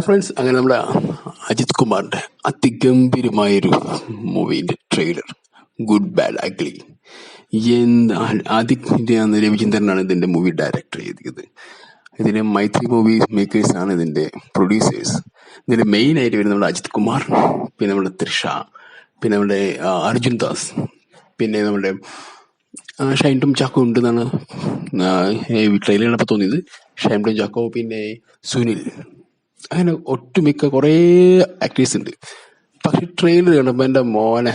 Friends, അങ്ങനെ നമ്മുടെ അജിത് കുമാറിന്റെ അതിഗംഭീരമായൊരു മൂവിന്റെ ട്രെയിലർ ഗുഡ് ബാഡ് അഗ്ലി. ആദ്യം രവിചന്ദ്രനാണ് ഇതിന്റെ മൂവി ഡയറക്ടർ ചെയ്തത്. ഇതിന്റെ മൈത്രി മൂവി മേക്കേഴ്സ് ആണ് ഇതിന്റെ പ്രൊഡ്യൂസേഴ്സ്. ഇതിന്റെ മെയിൻ ആയിട്ട് വരുന്നത് നമ്മുടെ അജിത് കുമാർ, പിന്നെ നമ്മുടെ തൃഷ, പിന്നെ നമ്മുടെ അർജുൻ ദാസ്, പിന്നെ നമ്മുടെ ഷൈൻ ടോം ചാക്കോ ഉണ്ടെന്നാണ് ട്രെയിലർ കണ്ടപ്പോൾ തോന്നിയത്. ഷൈൻ ടോം ചാക്കോ, പിന്നെ സുനിൽ, അങ്ങനെ ഒട്ടുമിക്ക കുറേ ആക്ടേഴ്സ് ഉണ്ട്. പക്ഷെ ട്രെയിലർ കണ്ടപ്പോൾ എൻ്റെ മോനെ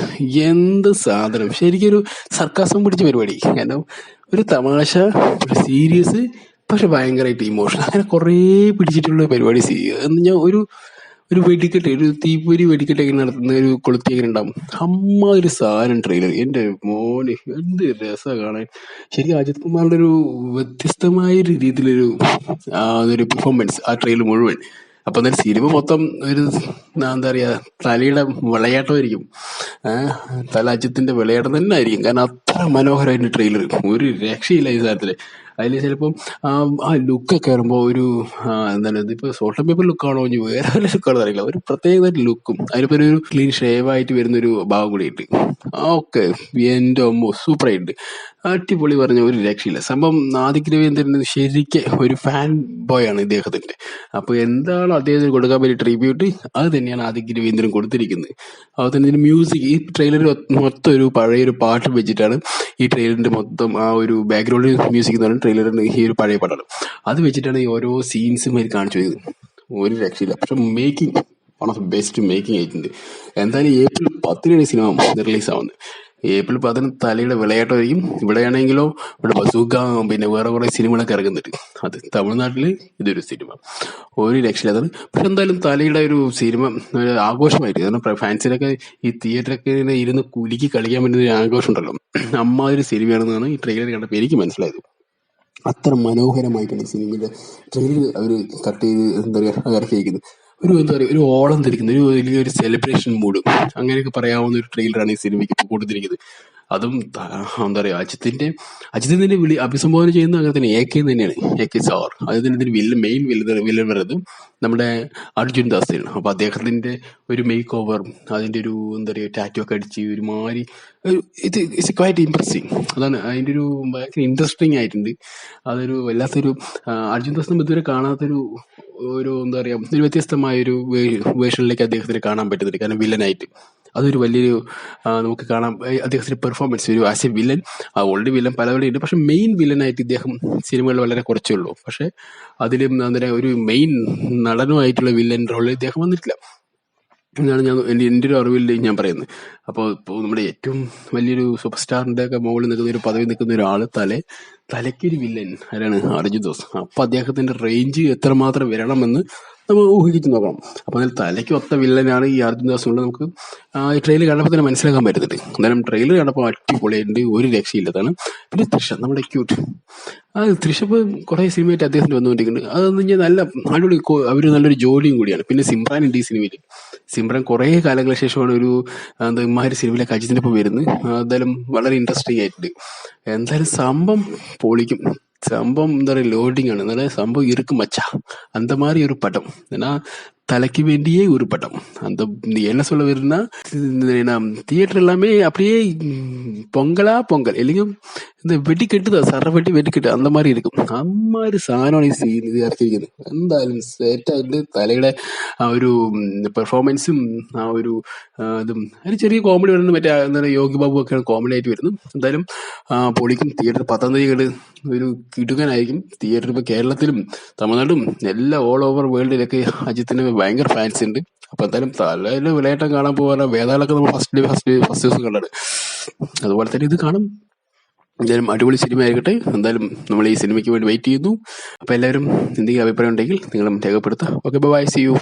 എന്ത് സാധനം, ശരിക്കൊരു സർക്കാസം പിടിച്ച പരിപാടി. കാരണം ഒരു തമാശ, ഒരു സീരിയസ്, പക്ഷെ ഭയങ്കരമായിട്ട് ഇമോഷൻ, അങ്ങനെ കുറേ പിടിച്ചിട്ടുള്ള പരിപാടി. ഞാൻ ഒരു വെടിക്കെട്ട്, ഒരു തീപ്പൊരി വെടിക്കെട്ടൊക്കെ നടത്തുന്ന ഒരു കൊളുത്തി എങ്ങനെ ഉണ്ടാവും, അമ്മ ഒരു സാധനം ട്രെയിലർ. എൻ്റെ മോന് എന്ത് രസമാണ് കാണാൻ. ശരിക്കും അജിത് കുമാറിന്റെ ഒരു വ്യത്യസ്തമായ രീതിയിലൊരു ഒരു പെർഫോമൻസ് ആ ട്രെയിലർ മുഴുവൻ. അപ്പൊ എന്തായാലും സിനിമ മൊത്തം ഒരു എന്താ പറയാ, തലയുടെ വിളയാട്ടമായിരിക്കും. തല അജിത്തിന്റെ വിളയാട്ടം തന്നെ ആയിരിക്കും. കാരണം അത്ര മനോഹരമായിട്ട് ട്രെയിലർ, ഒരു രക്ഷയില്ല ഈ സാധനത്തില്. അതിൽ ചിലപ്പം ആ ലുക്കൊക്കെ വരുമ്പോൾ ഒരു എന്താണ്, ഇതിപ്പോ സോഷ്യൽ പേപ്പർ ലുക്കാണോ ഇനി വേറെ വല്ല ലുക്കാണോ അറിയില്ല, ഒരു പ്രത്യേകമായിട്ട് ലുക്കും അതിനിപ്പോ ഒരു ക്ലീൻ ഷേവ് ആയിട്ട് വരുന്നൊരു ഭാഗം കൂടി ഇട്ട് ഓക്കെ. എൻ്റെ അമ്മോ സൂപ്പറായിട്ട് അടിപൊളി, പറഞ്ഞ ഒരു രക്ഷയില്ല സംഭവം. ആദിക് രവീന്ദ്രൻ ശരിക്ക് ഒരു ഫാൻ ബോയ് ആണ് ഇദ്ദേഹത്തിന്റെ. അപ്പൊ എന്താണ് അദ്ദേഹത്തിന് കൊടുക്കാൻ പറ്റിയ ട്രിബ്യൂട്ട്, അത് തന്നെയാണ് ആദിക് രവീന്ദ്രൻ കൊടുത്തിരിക്കുന്നത്. അതുപോലെ തന്നെ ഇതിന്റെ മ്യൂസിക്, ഈ ട്രെയിലറിൽ മൊത്തം ഒരു പഴയൊരു പാട്ട് വെച്ചിട്ടാണ് ഈ ട്രെയിലറിന്റെ മൊത്തം ആ ഒരു ബാക്ക്ഗ്രൗണ്ട് മ്യൂസിക് എന്ന് പറയുന്നത് ട്രെയിലറിന്റെ ഈ ഒരു പഴയ പാട്ടാണ്. അത് വെച്ചിട്ടാണ് ഈ ഓരോ സീൻസും അതിൽ കാണിച്ചു പോയത്. ഒരു രക്ഷയില്ല. പക്ഷെ making one of best making ആയിട്ടുണ്ട്. എന്തായാലും ഏപ്രിൽ 10 സിനിമ റിലീസ് ആവുന്നത്. ഏപ്രിൽ 10 തലയുടെ വിളയാട്ടമായിരിക്കും. ഇവിടെയാണെങ്കിലോ ഇവിടെ ബസൂക്ക, പിന്നെ വേറെ കുറെ സിനിമകളൊക്കെ ഇറങ്ങുന്നുണ്ട്. അത് തമിഴ്നാട്ടില് ഇതൊരു സിനിമ ഒരു രക്ഷയില്ലാത്തത്. പക്ഷെ എന്തായാലും തലയുടെ ഒരു സിനിമ ഒരു ആഘോഷമായിട്ട്, കാരണം ഫാൻസിനൊക്കെ ഈ തിയേറ്ററൊക്കെ ഇരുന്ന് കുലുക്കി കളിക്കാൻ പറ്റുന്ന ഒരു ആഘോഷം ഉണ്ടല്ലോ, അമ്മാതിരി സിനിമയാണെന്നാണ് ഈ ട്രെയിലർ കണ്ടപ്പോൾ എനിക്ക് മനസ്സിലായത്. അത്ര മനോഹരമായിട്ടാണ് സിനിമയുടെ ട്രെയിലർ അവർ കട്ട് ചെയ്ത് എന്താ പറയുക ഇറക്കിയിരിക്കുന്നത്. എന്താ പറയുക, ഒരു ഓളം തിരിക്കുന്ന ഒരു വലിയൊരു സെലിബ്രേഷൻ മൂഡ്, അങ്ങനെയൊക്കെ പറയാവുന്ന ഒരു ട്രെയിലറാണ് ഈ സിനിമയ്ക്ക് ഇപ്പോൾ കൊടുത്തിരിക്കുന്നത്. അതും എന്താ പറയുക, അജിത്തിന്റെ വിളി അഭിസംബോധന ചെയ്യുന്നത് അങ്ങനെ തന്നെ AK തന്നെയാണ്, AK സാർ. അതിന് ഇതിന് മെയിൻ വില്ലൻ വരുന്നത് നമ്മുടെ അർജുൻ ദാസാണ്. അപ്പൊ അദ്ദേഹത്തിന്റെ ഒരു മേക്ക് ഓവർ, അതിന്റെ ഒരു എന്താ പറയുക ടാറ്റു ഒക്കെ അടിച്ച് ഒരുമാതിരി ഇറ്റ്സ് ക്വൈറ്റ് ഇംപ്രസിങ്. അതാണ് അതിന്റെ ഒരു ഭയങ്കര ഇൻട്രസ്റ്റിംഗ് ആയിട്ടുണ്ട്. അതൊരു വല്ലാത്തൊരു അർജുൻ ദാസ് നമ്മൾ ഇതുവരെ കാണാത്തൊരു എന്താ പറയാ, ഒരു വ്യത്യസ്തമായ ഒരു വേർഷനിലേക്ക് അദ്ദേഹത്തിന് കാണാൻ പറ്റുന്നുണ്ട്. കാരണം വില്ലനായിട്ട് അതൊരു വലിയൊരു നമുക്ക് കാണാം അദ്ദേഹത്തിന്റെ പെർഫോമൻസ്. ഒരു as A villain, already villain പല ഉണ്ട്, പക്ഷെ മെയിൻ വില്ലനായിട്ട് ഇദ്ദേഹം സിനിമകളിൽ വളരെ കുറച്ചേ ഉള്ളൂ. പക്ഷെ അതിലും എന്താ ഒരു മെയിൻ നടനുമായിട്ടുള്ള വില്ലൻ റോളിൽ ഇദ്ദേഹം വന്നിട്ടില്ല എന്നാണ് എൻ്റെ ഒരു അറിവിൽ ഞാൻ പറയുന്നത്. അപ്പോൾ ഇപ്പോൾ നമ്മുടെ ഏറ്റവും വലിയൊരു സൂപ്പർ സ്റ്റാറിന്റെ ഒക്കെ മുകളിൽ നിൽക്കുന്ന ഒരു പദവി നിൽക്കുന്ന ഒരാള് തലയ്ക്കൊരു വില്ലൻ ആരാണ്, അർജുൻ ദാസ്. അപ്പൊ അദ്ദേഹത്തിന്റെ റേഞ്ച് എത്രമാത്രം വരണമെന്ന് നമ്മൾ ഊഹിച്ചു നോക്കണം. അപ്പൊ അതിൽ തലയ്ക്ക് ഒത്ത വില്ലനാണ് ഈ അർജുൻ ദാസ് കൊണ്ട് നമുക്ക് ഈ ട്രെയിലർ കണ്ടപ്പോൾ തന്നെ മനസ്സിലാക്കാൻ പറ്റുന്നുണ്ട്. എന്തായാലും ട്രെയിലർ കണ്ടപ്പോൾ അടിപൊളിയുണ്ട്, ഒരു രക്ഷയില്ലതാണ്. പിന്നെ തൃഷ, നമ്മുടെ ക്യൂട്ട് തൃഷ ഇപ്പോൾ കുറെ സിനിമയായിട്ട് അദ്ദേഹത്തിന് വന്നുകൊണ്ടിരിക്കുന്നുണ്ട്. അതെന്ന് പറഞ്ഞാൽ നല്ല അടിപൊളി, അവര് നല്ലൊരു ജോലിയും കൂടിയാണ്. പിന്നെ സിമ്രാൻ ഉണ്ട് ഈ സിനിമയിൽ. സിമ്രാൻ കുറെ കാലങ്ങൾക്ക് ശേഷമാണ് ഒരു എന്താ ഇമാതിരി സിനിമയിലേക്ക് അജിത്തിന്റെ ഒപ്പം വരുന്നത്. എന്തായാലും വളരെ ഇൻട്രസ്റ്റിംഗ് ആയിട്ടുണ്ട്. എന്തായാലും സംഭവം പൊളിക്കും. സംഭവം എന്താ പറയുക, ലോഡിങ് ആണ്. എന്നാലും സംഭവം ഇருக்கு மச்சா, அந்த மாதிரி ஒரு படம். ஏன்னா தலைக்கு வேண்டியே ஒரு படம். அந்த என்ன சொல்ல வருதுன்னா, தியேட்டர் எல்லாமே அப்படியே பொங்கல் இல்லைங்க, இந்த വെടിക്കെട്ട് தான், വെടിക്കെട്ട് அந்த மாதிரி இருக்கும். അമ്മാതിരി സാധനമാണ് ഇത് ഇറക്കിയിരിക്കുന്നത്. എന്തായാലും സെറ്റായിട്ട് തലയുടെ ആ ഒരു പെർഫോമൻസും ആ ഒരു ഇതും, അതിന് ചെറിയ കോമഡി വരുന്നത്. മറ്റേ എന്താ പറയുക, യോഗി ബാബു ഒക്കെയാണ് കോമഡി ആയിട്ട് വരുന്നത്. എന്തായാലും പൊളിക്കും. തിയേറ്റർ 10 തീയതി ഒരു കിടുക്കനായിരിക്കും. തിയേറ്റർ ഇപ്പൊ കേരളത്തിലും തമിഴ്നാടും എല്ലാ ഓൾ ഓവർ വേൾഡിലൊക്കെ അജിത്തിന് ഭയങ്കര ഫാൻസ് ഉണ്ട്. അപ്പൊ എന്തായാലും തലയിലെ വിളയാട്ടം കാണാൻ പോകാൻ വേദാളൊക്കെ നമ്മൾ ഫസ്റ്റ് ദിവസം കണ്ടാണ്. അതുപോലെ തന്നെ ഇത് കാണും. എന്തായാലും അടിപൊളി സിനിമ ആയിരിക്കട്ടെ. എന്തായാലും നമ്മൾ ഈ സിനിമയ്ക്ക് വേണ്ടി വെയിറ്റ് ചെയ്യുന്നു. അപ്പൊ എല്ലാവരും എന്തെങ്കിലും അഭിപ്രായം ഉണ്ടെങ്കിൽ നിങ്ങളും രേഖപ്പെടുത്തുക. Okay, bye, see U.